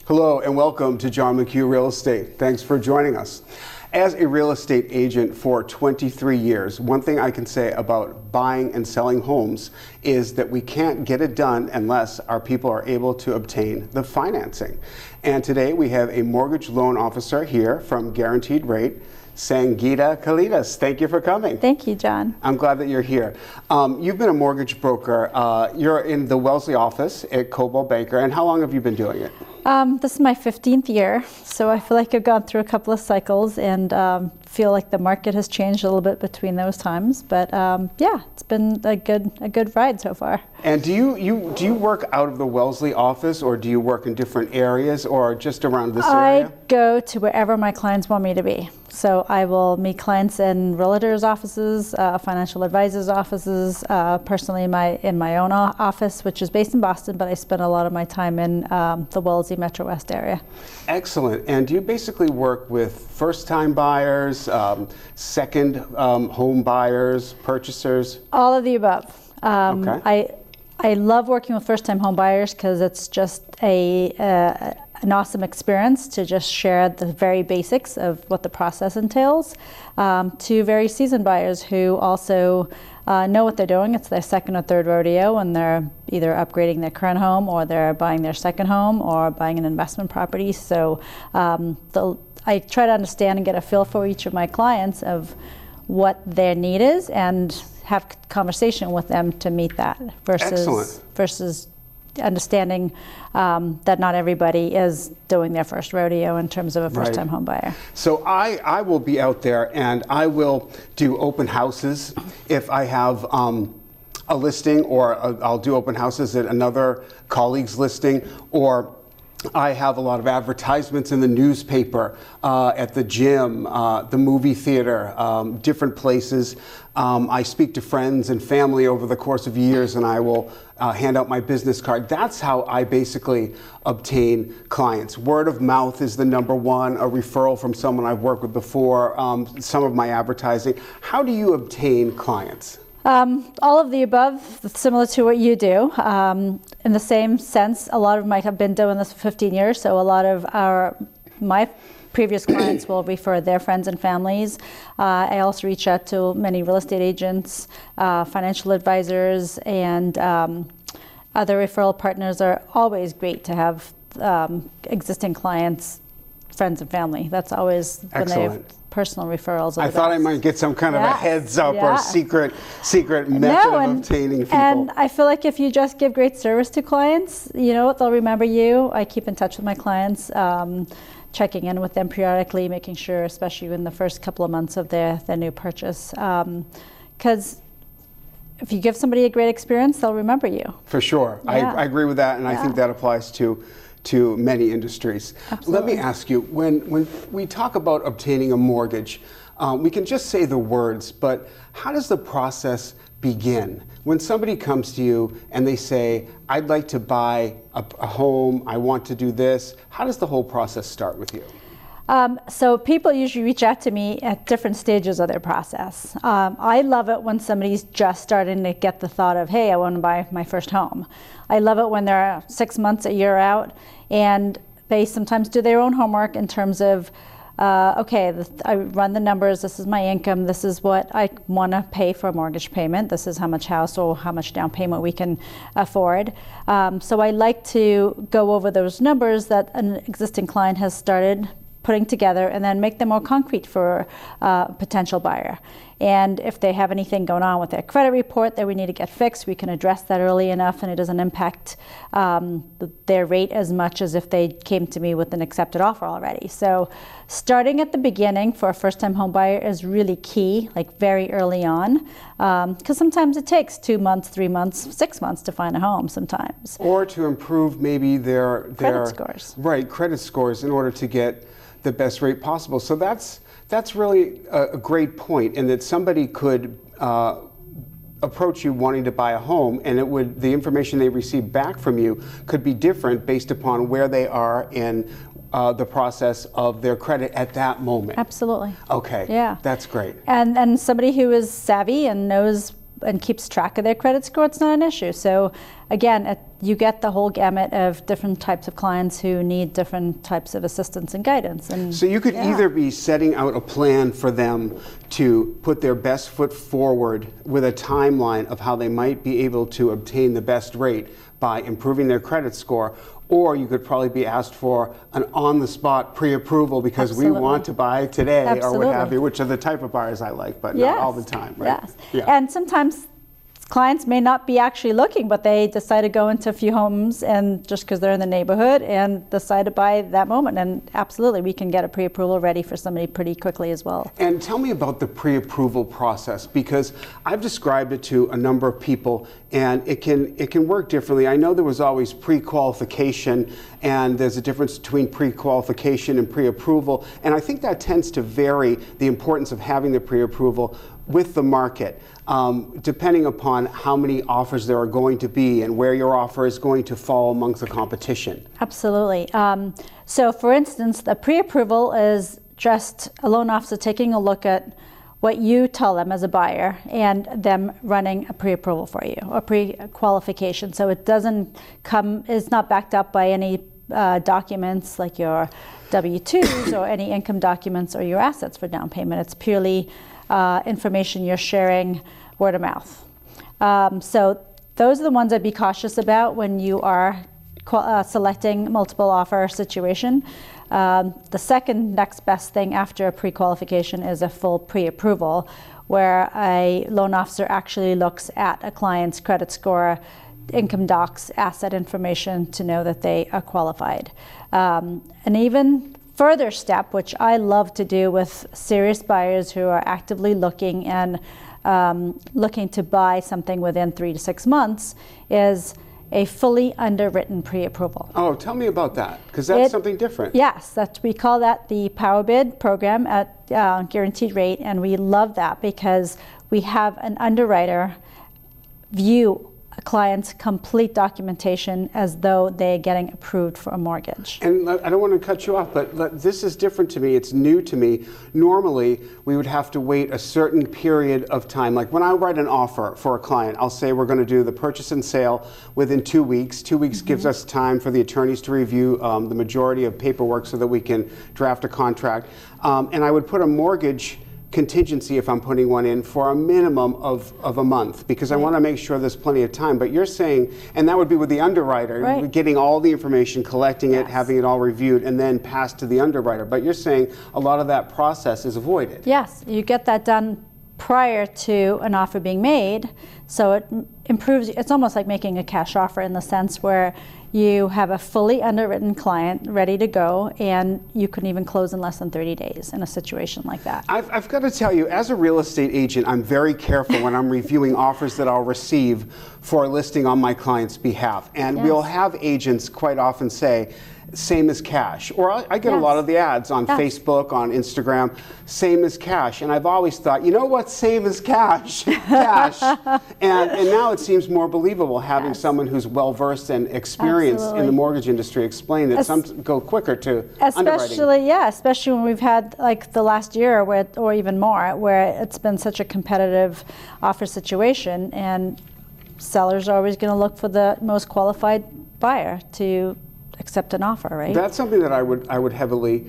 Hello and welcome to John McHugh Real Estate. Thanks for joining us. As a real estate agent for 23 years, one thing I can say about buying and selling homes is that we can't get it done unless our people are able to obtain the financing. And today we have a mortgage loan officer here from Guaranteed Rate, Sangeeta Kalidas. Thank you for coming. Thank you, John. I'm glad that you're here. You've been a mortgage broker. You're in the Wellesley office at Coldwell Banker. And how long have you been doing it? This is my 15th year, so I feel like I've gone through a couple of cycles and feel like the market has changed a little bit between those times. But yeah, it's been a good ride so far. And do you work out of the Wellesley office, or do you work in different areas, or just around this area? I go to wherever my clients want me to be. So I will meet clients in realtors' offices, financial advisors' offices, personally in my own office, which is based in Boston, but I spend a lot of my time in the Wellesley Metro West area. Excellent. And do you basically work with first-time buyers, second home buyers, purchasers? All of the above. Okay. I love working with first-time home buyers because it's just an awesome experience to just share the very basics of what the process entails, to very seasoned buyers who also know what they're doing. It's their second or third rodeo, and they're either upgrading their current home, or they're buying their second home, or buying an investment property. So I try to understand and get a feel for each of my clients of what their need is, and have conversation with them to meet that, versus understanding that not everybody is doing their first rodeo in terms of a first-time home buyer. So I will be out there, and I will do open houses if I have a listing, or I'll do open houses at another colleague's listing, or I have a lot of advertisements in the newspaper, at the gym, the movie theater, different places. I speak to friends and family over the course of years, and I will hand out my business card. That's how I basically obtain clients. Word of mouth is the number one, a referral from someone I've worked with before, some of my advertising. How do you obtain clients? All of the above, similar to what you do. In the same sense, a lot of them have been doing this for 15 years, so a lot of my previous clients will refer their friends and families. I also reach out to many real estate agents, financial advisors, and other referral partners are always great to have existing clients, friends and family. That's always when they have personal referrals. I thought I might get some kind of a heads up or secret method of obtaining people. And I feel like if you just give great service to clients, you know what, they'll remember you. I keep in touch with my clients, checking in with them periodically, making sure, especially in the first couple of months of their new purchase. Because if you give somebody a great experience, they'll remember you. For sure. Yeah. I agree with that, and I think that applies to many industries. Absolutely. Let me ask you, when we talk about obtaining a mortgage, we can just say the words, but how does the process begin? When somebody comes to you and they say, I'd like to buy a home, I want to do this, how does the whole process start with you? So people usually reach out to me at different stages of their process. I love it when somebody's just starting to get the thought of, hey, I want to buy my first home. I love it when they're 6 months, a year out, and they sometimes do their own homework in terms of, okay, I run the numbers, this is my income, this is what I want to pay for a mortgage payment, this is how much house or how much down payment we can afford. So I like to go over those numbers that an existing client has started putting together, and then make them more concrete for a potential buyer. And if they have anything going on with their credit report that we need to get fixed, we can address that early enough, and it doesn't impact their rate as much as if they came to me with an accepted offer already. So starting at the beginning for a first-time home buyer is really key, like very early on, because sometimes it takes 2 months, 3 months, 6 months to find a home sometimes. Or to improve maybe their credit scores. Right, credit scores, in order to get the best rate possible. So that's really a great point, in that somebody could approach you wanting to buy a home, and the information they receive back from you could be different based upon where they are in the process of their credit at that moment. Absolutely. Okay. Yeah. That's great. And somebody who is savvy and knows and keeps track of their credit score, it's not an issue. So again, you get the whole gamut of different types of clients who need different types of assistance and guidance. And so you could either be setting out a plan for them to put their best foot forward with a timeline of how they might be able to obtain the best rate by improving their credit score, or you could probably be asked for an on-the-spot pre-approval because we want to buy today or what have you, which are the type of buyers I like, but not all the time, right? Yes. Yeah. And sometimes clients may not be actually looking, but they decide to go into a few homes and just because they're in the neighborhood and decide to buy that moment. And absolutely, we can get a pre-approval ready for somebody pretty quickly as well. And tell me about the pre-approval process, because I've described it to a number of people and it can work differently. I know there was always pre-qualification, and there's a difference between pre-qualification and pre-approval. And I think that tends to vary the importance of having the pre-approval with the market, depending upon how many offers there are going to be and where your offer is going to fall amongst the competition. Absolutely. So for instance, the pre-approval is just a loan officer taking a look at what you tell them as a buyer and them running a pre-approval for you, a pre-qualification. So it is not backed up by any documents like your W-2s or any income documents or your assets for down payment. It's purely information you're sharing word of mouth. So those are the ones I'd be cautious about when you are selecting multiple offer situation. The second next best thing after a pre-qualification is a full pre-approval, where a loan officer actually looks at a client's credit score, income docs, asset information to know that they are qualified. And even further step, which I love to do with serious buyers who are actively looking and looking to buy something within 3 to 6 months, is a fully underwritten pre-approval. Oh, tell me about that, because that's something different. Yes, we call that the Power Bid program at guaranteed rate, and we love that because we have an underwriter view a client's complete documentation as though they're getting approved for a mortgage. And I don't want to cut you off, but this is different to me. It's new to me. Normally, we would have to wait a certain period of time. Like when I write an offer for a client, I'll say we're going to do the purchase and sale within 2 weeks. 2 weeks gives us time for the attorneys to review the majority of paperwork so that we can draft a contract. And I would put a mortgage contingency, if I'm putting one in, for a minimum of a month, because I want to make sure there's plenty of time. But you're saying, and that would be with the underwriter, getting all the information, collecting it, having it all reviewed, and then passed to the underwriter. But you're saying a lot of that process is avoided. Yes, you get that done prior to an offer being made, so it improves. It's almost like making a cash offer in the sense where you have a fully underwritten client ready to go, and you can even close in less than 30 days in a situation like that. I've got to tell you, as a real estate agent, I'm very careful when I'm reviewing offers that I'll receive for a listing on my client's behalf. And we'll have agents quite often say, same as cash. Or I get a lot of the ads on Facebook, on Instagram, same as cash. And I've always thought, you know what, same as cash, cash. And now it seems more believable having someone who's well-versed and experienced in the mortgage industry explain that some go quicker to underwriting. Especially when we've had like the last year or even more, where it's been such a competitive offer situation, and sellers are always going to look for the most qualified buyer to accept an offer, right? That's something that I would heavily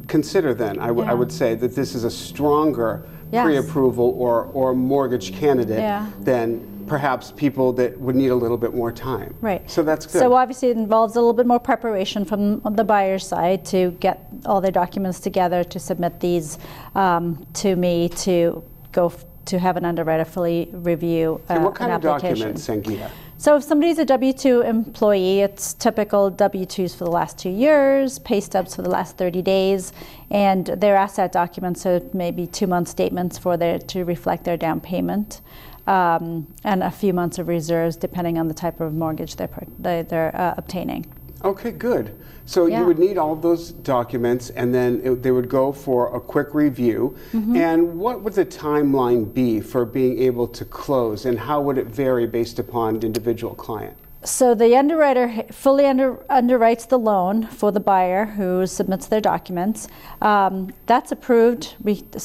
consider then. I would say that this is a stronger pre-approval or mortgage candidate than perhaps people that would need a little bit more time. Right. So that's good. So obviously it involves a little bit more preparation from the buyer's side to get all their documents together, to submit these to me to go to have an underwriter fully review and what kind an of application. documents, Sangeeta? So if somebody's a W-2 employee, it's typical W-2s for the last 2 years, pay stubs for the last 30 days, and their asset documents, so maybe 2-month statements to reflect their down payment, and a few months of reserves depending on the type of mortgage they're obtaining. Okay, good. So you would need all of those documents, and then they would go for a quick review. And what would the timeline be for being able to close, and how would it vary based upon the individual client? So the underwriter fully underwrites the loan for the buyer who submits their documents. That's approved,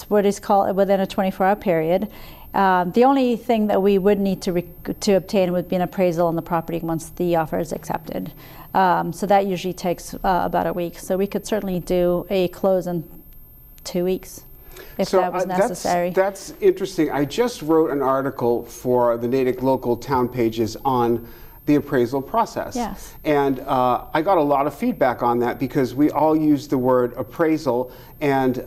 what is called within a 24-hour period. The only thing that we would need to obtain would be an appraisal on the property once the offer is accepted. So that usually takes about a week. So we could certainly do a close in 2 weeks if that was necessary. That's interesting. I just wrote an article for the Natick local town pages on the appraisal process. Yes. And I got a lot of feedback on that because we all use the word appraisal, and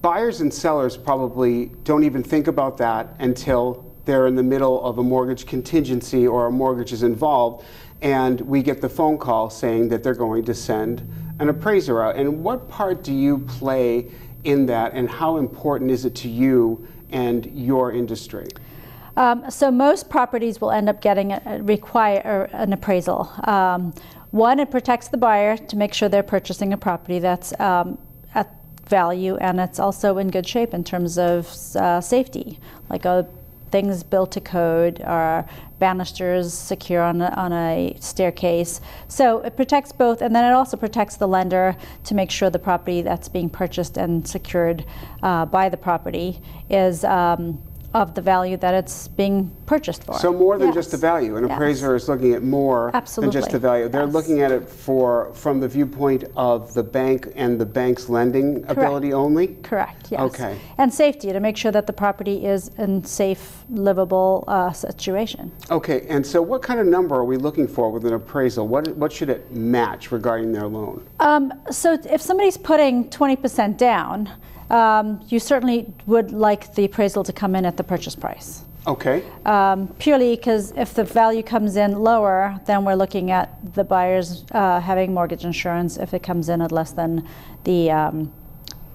buyers and sellers probably don't even think about that until they're in the middle of a mortgage contingency or a mortgage is involved, and we get the phone call saying that they're going to send an appraiser out. And what part do you play in that, and how important is it to you and your industry? So most properties will end up getting require an appraisal. One, it protects the buyer to make sure they're purchasing a property that's at value, and it's also in good shape in terms of safety, like things built to code, or banisters secure on a staircase. So it protects both, and then it also protects the lender to make sure the property that's being purchased and secured by the property is of the value that it's being purchased for. So more than just the value. An appraiser is looking at more than just the value. They're looking at it from the viewpoint of the bank and the bank's lending ability only? Correct, yes. Okay. And safety, to make sure that the property is in safe, livable situation. Okay, and so what kind of number are we looking for with an appraisal? What should it match regarding their loan? So if somebody's putting 20% down, you certainly would like the appraisal to come in at the purchase price. Okay. Purely because if the value comes in lower, then we're looking at the buyers having mortgage insurance if it comes in at less than the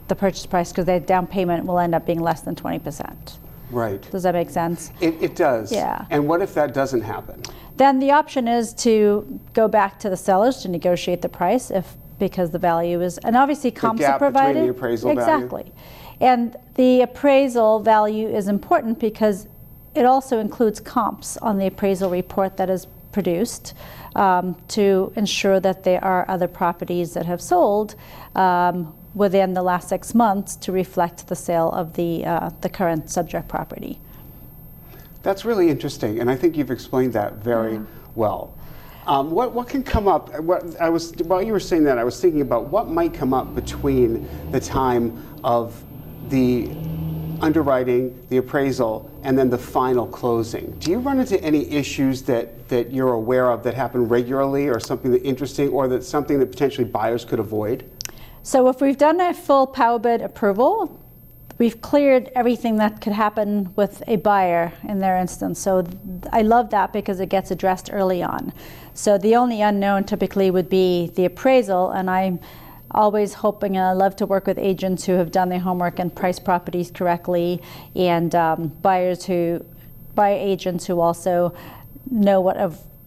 purchase price, because their down payment will end up being less than 20%. Right. Does that make sense? It does. Yeah. And what if that doesn't happen? Then the option is to go back to the sellers to negotiate the price because the value is, and obviously comps are provided. Between the appraisal exactly. value. And the appraisal value is important because it also includes comps on the appraisal report that is produced to ensure that there are other properties that have sold within the last 6 months to reflect the sale of the current subject property. That's really interesting, and I think you've explained that very well. What can come up? While you were saying that, I was thinking about what might come up between the time of the underwriting, the appraisal, and then the final closing. Do you run into any issues that you're aware of that happen regularly, or something that interesting, or that's something that potentially buyers could avoid? So if we've done a full power bid approval, we've cleared everything that could happen with a buyer in their instance. So I love that because it gets addressed early on. So the only unknown typically would be the appraisal, and I'm always hoping, and I love to work with agents who have done their homework and priced properties correctly, and buy agents who also know what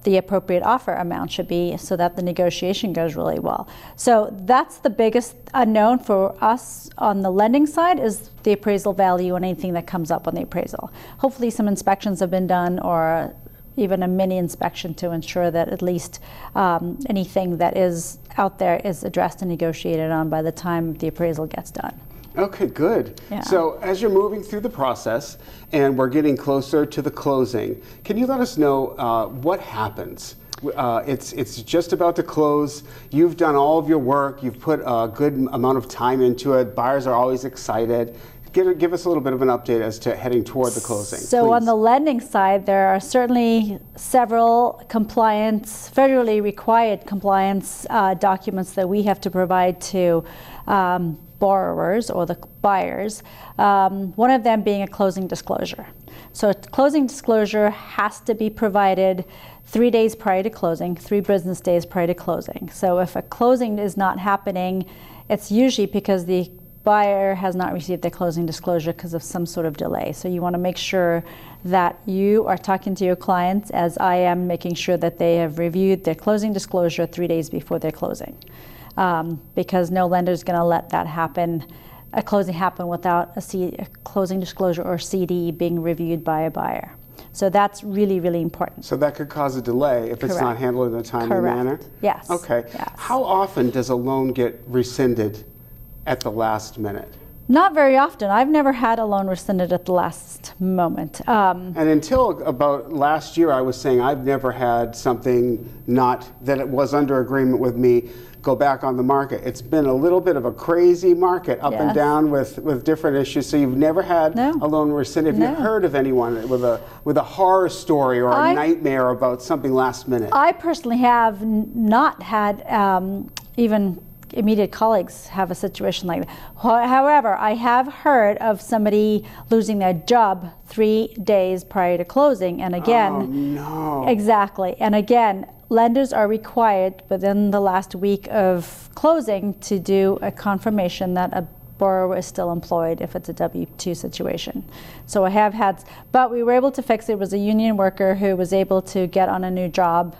the appropriate offer amount should be so that the negotiation goes really well. So that's the biggest unknown for us on the lending side, is the appraisal value and anything that comes up on the appraisal. Hopefully some inspections have been done, or even a mini inspection, to ensure that at least anything that is out there is addressed and negotiated on by the time the appraisal gets done. Okay, good. Yeah. So as you're moving through the process and we're getting closer to the closing, can you let us know what happens? It's just about to close. You've done all of your work. You've put a good amount of time into it. Buyers are always excited. Give us a little bit of an update as to heading toward the closing. So on the lending side, there are certainly several federally required compliance documents that we have to provide to borrowers or the buyers, one of them being a closing disclosure. So a closing disclosure has to be provided 3 days prior to closing, 3 business days prior to closing. So if a closing is not happening, it's usually because the buyer has not received their closing disclosure because of some sort of delay. So you want to make sure that you are talking to your clients, as I am, making sure that they have reviewed their closing disclosure 3 days before their closing. Because no lender is going to let that happen, a closing happen without a closing disclosure or CD being reviewed by a buyer. So that's really, really important. So that could cause a delay if it's not handled in a timely manner? Yes. Okay. Yes. How often does a loan get rescinded at the last minute? Not very often. I've never had a loan rescinded at the last moment. And until about last year, I was saying I've never had something not that it was under agreement with me go back on the market. It's been a little bit of a crazy market, up and Yes. down with different issues. So you've never had No. a loan rescinded. Have you No. heard of anyone with a horror story or a nightmare about something last minute? I personally have not had even immediate colleagues have a situation like that. However, I have heard of somebody losing their job 3 days prior to closing. And again, Oh, no. exactly. And again, lenders are required within the last week of closing to do a confirmation that a borrower is still employed if it's a W-2 situation. So I have had, but we were able to fix it. It was a union worker who was able to get on a new job.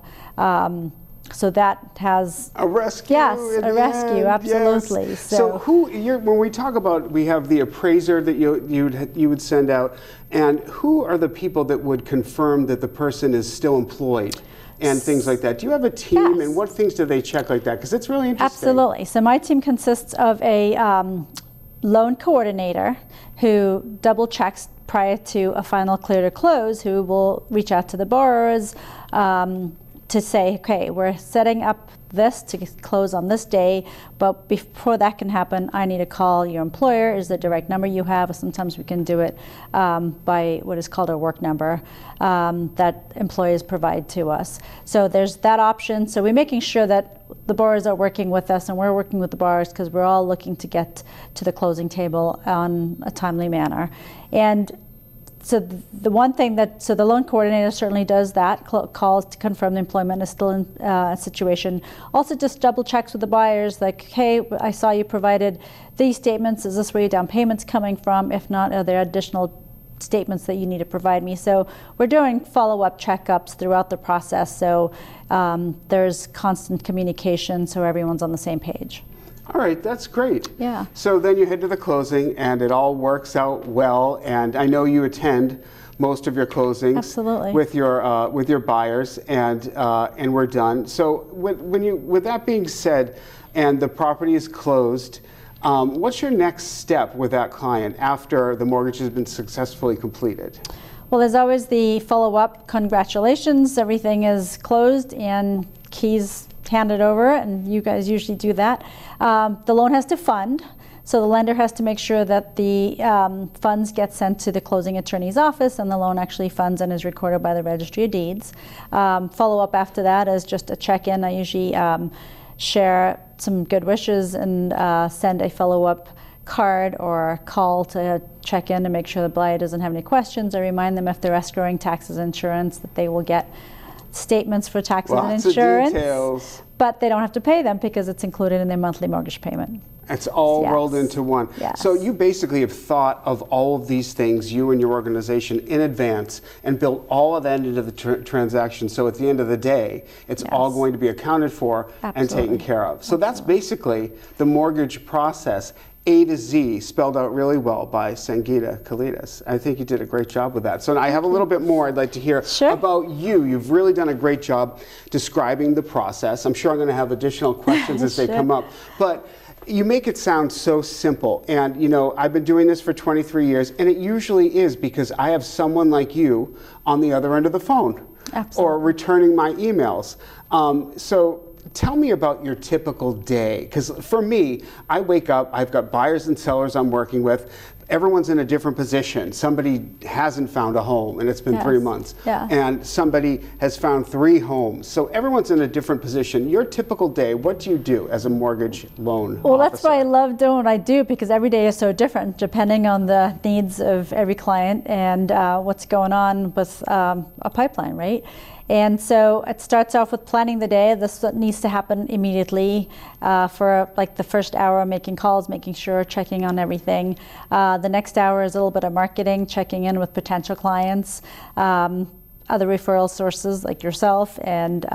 So that has A rescue. Yes, in a the rescue, end, absolutely. Yes. So when we talk about, we have the appraiser that you would send out, and who are the people that would confirm that the person is still employed and things like that? Do you have a team, Yes. and what things do they check like that? Because it's really interesting. Absolutely. So my team consists of a loan coordinator who double checks prior to a final clear to close, who will reach out to the borrowers to say, okay, we're setting up this to close on this day, but before that can happen, I need to call your employer. Is the direct number you have? Or sometimes we can do it by what is called a work number that employers provide to us. So there's that option. So we're making sure that the borrowers are working with us and we're working with the borrowers because we're all looking to get to the closing table on a timely manner. And so the one thing so the loan coordinator certainly does that, calls to confirm the employment is still in a situation. Also just double checks with the buyers, like, hey, I saw you provided these statements. Is this where your down payment's coming from? If not, are there additional statements that you need to provide me? So we're doing follow-up checkups throughout the process. So there's constant communication so everyone's on the same page. All right, that's great. Yeah. So then you head to the closing, and it all works out well. And I know you attend most of your closings Absolutely. with your buyers, and we're done. So with that being said, and the property is closed, what's your next step with that client after the mortgage has been successfully completed? Well, there's always the follow-up. Congratulations, everything is closed and keys handed over, and you guys usually do that. The loan has to fund, so the lender has to make sure that the funds get sent to the closing attorney's office and the loan actually funds and is recorded by the Registry of Deeds. Follow-up after that is just a check-in. I usually share some good wishes and send a follow-up card or call to check in to make sure the buyer doesn't have any questions. I remind them if they're escrowing taxes and insurance that they will get statements for taxes and Lots insurance, of details. but they don't have to pay them because it's included in their monthly mortgage payment. It's all Yes. rolled into one. Yes. So you basically have thought of all of these things, you and your organization, in advance and built all of that into the transaction. So at the end of the day, it's all Yes. going to be accounted for and Absolutely. taken care of. So that's basically the mortgage process, A to Z, spelled out really well by Sangeeta Kalidas. I think you did a great job with that. So I have a little bit more I'd like to hear Sure. about you. You've really done a great job describing the process. I'm sure I'm going to have additional questions as they Sure. come up. But you make it sound so simple. And, you know, I've been doing this for 23 years, and it usually is because I have someone like you on the other end of the phone Absolutely. or returning my emails. So tell me about your typical day. Because for me, I wake up, I've got buyers and sellers I'm working with. Everyone's in a different position. Somebody hasn't found a home, and it's been 3 Yes. months. Yeah. And somebody has found 3 homes. So everyone's in a different position. Your typical day, what do you do as a mortgage loan Well, officer? that's why I love doing what I do, because every day is so different depending on the needs of every client and what's going on with a pipeline, right? And so it starts off with planning the day. This needs to happen immediately for like the first hour, making calls, making sure, checking on everything. The next hour is a little bit of marketing, checking in with potential clients, other referral sources like yourself, and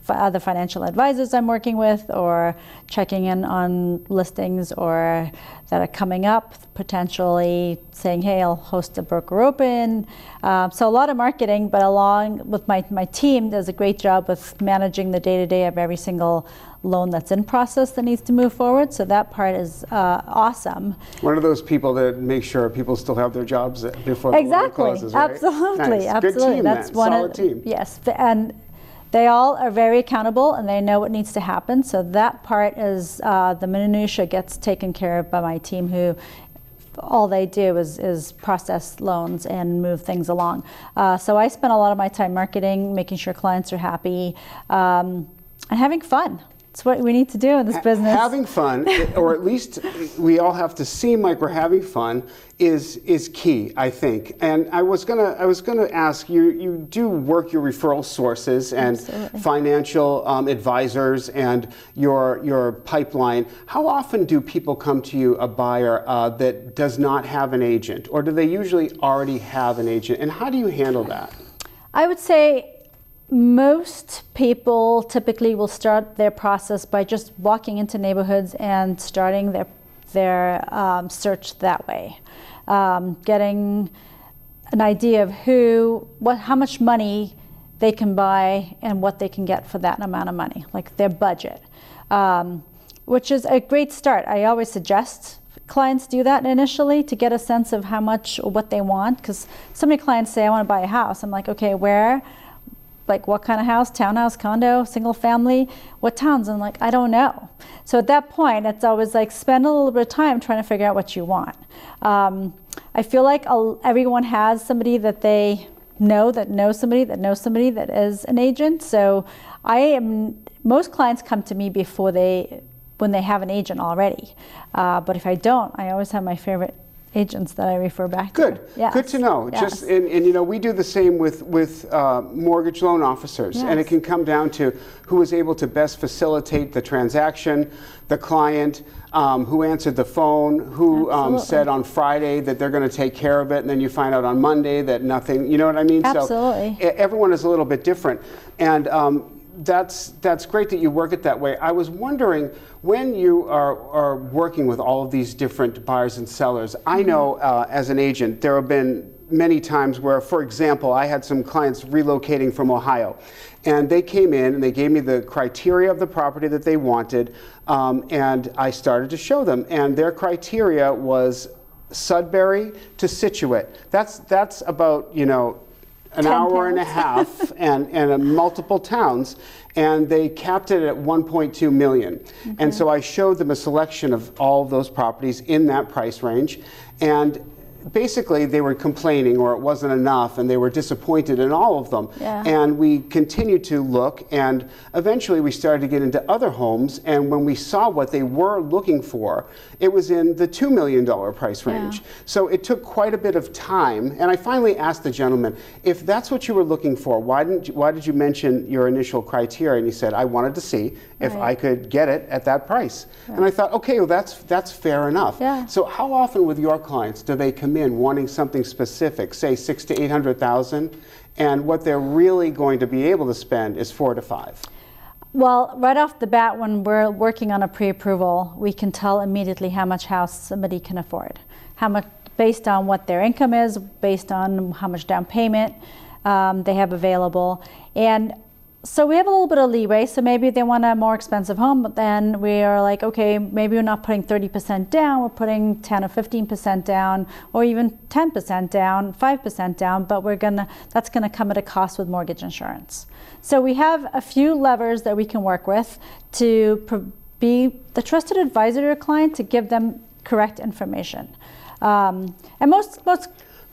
other financial advisors I'm working with, or checking in on listings or that are coming up, potentially saying, hey, I'll host a broker open. So a lot of marketing, but along with my team does a great job with managing the day-to-day of every single loan that's in process that needs to move forward. So that part is awesome. One of those people that make sure people still have their jobs before the loan closes, right? Absolutely, Nice. absolutely. Good team, That's then. one Solid of, team. yes, and they all are very accountable and they know what needs to happen. So that part is the minutia gets taken care of by my team, who all they do is process loans and move things along. So I spend a lot of my time marketing, making sure clients are happy, and having fun. It's what we need to do in this business. Having fun, or at least we all have to seem like we're having fun, is key, I think. And I was gonna ask you. You do work your referral sources and Absolutely. financial advisors and your pipeline. How often do people come to you, a buyer that does not have an agent, or do they usually already have an agent? And how do you handle that? I would say most people typically will start their process by just walking into neighborhoods and starting their search that way, getting an idea of how much money they can buy and what they can get for that amount of money, like their budget, which is a great start. I always suggest clients do that initially to get a sense of how much or what they want, because so many clients say, I want to buy a house. I'm like, okay, where? Like what kind of house? Townhouse, condo, single family? What towns? I'm like, I don't know. So at that point, it's always like spend a little bit of time trying to figure out what you want. I feel like everyone has somebody that they know that knows somebody that knows somebody that is an agent. So most clients come to me when they have an agent already. But if I don't, I always have my favorite agents that I refer back to. Good. Yes. Good to know. Yes. Just and you know, we do the same with mortgage loan officers, and it Yes. can come down to who is able to best facilitate the transaction, the client, who answered the phone, who said on Friday that they're going to take care of it, and then you find out on Monday that nothing. You know what I mean? Absolutely. So everyone is a little bit different, and that's great that you work it that way. I was wondering, when you are working with all of these different buyers and sellers, I know as an agent there have been many times where, for example, I had some clients relocating from Ohio, and they came in and they gave me the criteria of the property that they wanted, and I started to show them, and their criteria was Sudbury to Scituate. That's about, you know, an hour and a half and multiple towns, and they capped it at 1.2 million. Okay. And so I showed them a selection of all of those properties in that price range, and basically they were complaining or it wasn't enough, and they were disappointed in all of them. Yeah. And we continued to look, and eventually we started to get into other homes, and when we saw what they were looking for, it was in the $2 million price range. Yeah. So it took quite a bit of time, and I finally asked the gentleman, if that's what you were looking for, why did you mention your initial criteria? And he said, I wanted to see if I could get it at that price. Right. And I thought, okay, well that's fair enough. Yeah. So how often with your clients do they come in wanting something specific, say 600,000 to 800,000, and what they're really going to be able to spend is 4 to 5? Well, right off the bat, when we're working on a pre-approval, we can tell immediately how much house somebody can afford, how much, based on what their income is, based on how much down payment they have available. And so we have a little bit of leeway. So maybe they want a more expensive home, but then we are like, okay, maybe we're not putting 30% down, we're putting 10 or 15% down, or even 10% down, 5% down, but that's gonna come at a cost with mortgage insurance. So we have a few levers that we can work with to be the trusted advisor to your client, to give them correct information. And most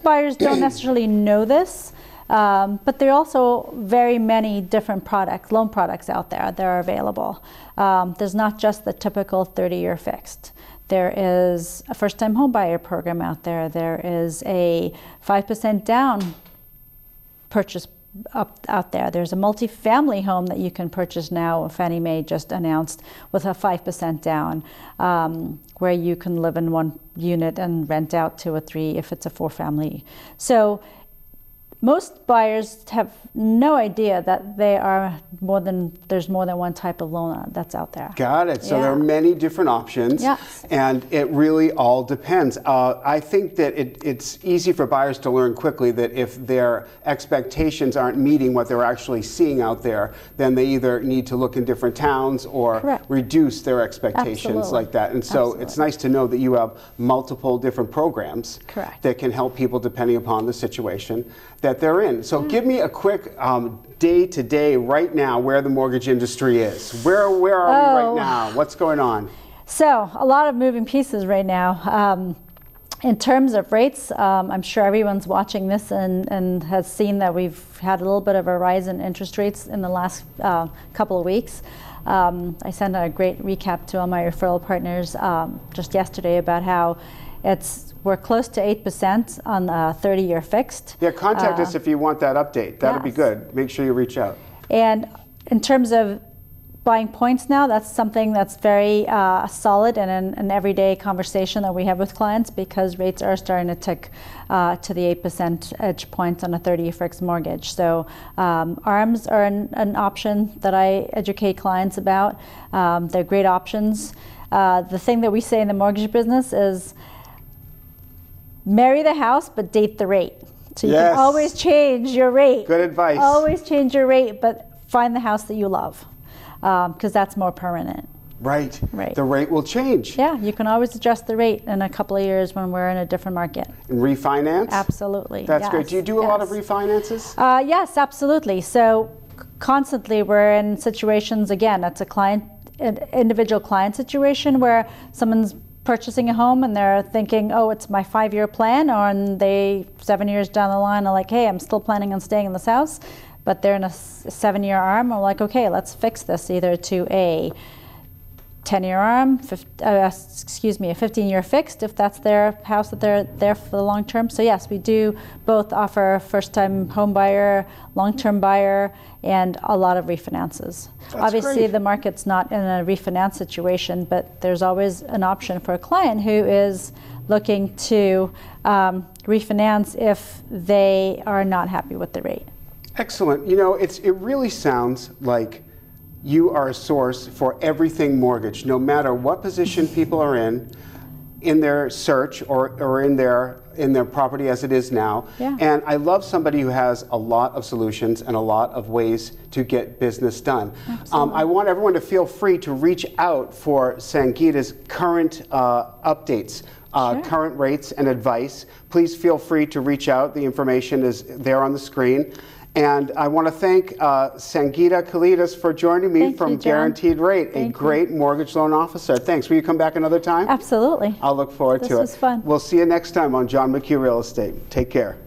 buyers don't necessarily know this. But there are also very many different loan products out there that are available. There's not just the typical 30-year fixed. There is a first-time home buyer program out there. There is a 5% down purchase out there. There's a multi-family home that you can purchase now. Fannie Mae just announced with a 5% down, where you can live in one unit and rent out 2 or 3 if it's a 4-family. So most buyers have no idea that there's more than one type of loan that's out there. Got it. So Yeah. there are many different options, Yes. and it really all depends. I think that it's easy for buyers to learn quickly that if their expectations aren't meeting what they're actually seeing out there, then they either need to look in different towns or Correct. reduce their expectations Absolutely. like that. And so it's nice to know that you have multiple different programs Correct. that can help people depending upon the situation that they're in. So give me a quick day to day right now where the mortgage industry is. Where are we right now? What's going on? So a lot of moving pieces right now. In terms of rates, I'm sure everyone's watching this and has seen that we've had a little bit of a rise in interest rates in the last couple of weeks. I sent a great recap to all my referral partners just yesterday about how we're close to 8% on the 30-year fixed. Yeah, contact us if you want that update. That'll be Yes. good. Make sure you reach out. And in terms of buying points now, that's something that's very solid and an everyday conversation that we have with clients because rates are starting to tick to the 8 percentage points on a 30-year fixed mortgage. So ARMs are an option that I educate clients about. They're great options. The thing that we say in the mortgage business is marry the house, but date the rate. So you Yes. can always change your rate. Good advice. Always change your rate, but find the house that you love, because that's more permanent. Right. Right. The rate will change. Yeah, you can always adjust the rate in a couple of years when we're in a different market. And refinance? Absolutely. That's yes, great. Do you do a lot of yes. refinances? Yes, absolutely. So constantly we're in situations, again, it's an individual client situation where someone's purchasing a home and they're thinking, oh, it's my 5-year plan, and they 7 years down the line are like, hey, I'm still planning on staying in this house, but they're in a 7-year ARM. We're like, okay, let's fix this either to a 10-year ARM, a 15-year fixed if that's their house that they're there for the long term. So yes, we do both offer first-time home buyer, long-term buyer, and a lot of refinances. Obviously, great. the market's not in a refinance situation, but there's always an option for a client who is looking to refinance if they are not happy with the rate. Excellent. You know, it really sounds like you are a source for everything mortgage, no matter what position people are in their search or in their property as it is now. Yeah. And I love somebody who has a lot of solutions and a lot of ways to get business done. I want everyone to feel free to reach out for Sangeeta's current updates. Sure. Current rates and advice. Please feel free to reach out. The information is there on the screen. And I want to thank Sangeeta Kalidas for joining me Thank from you, John. Guaranteed Rate, a Thank you. great mortgage loan officer. Thanks. Will you come back another time? Absolutely. I'll look forward to it. This was fun. We'll see you next time on John McHugh Real Estate. Take care.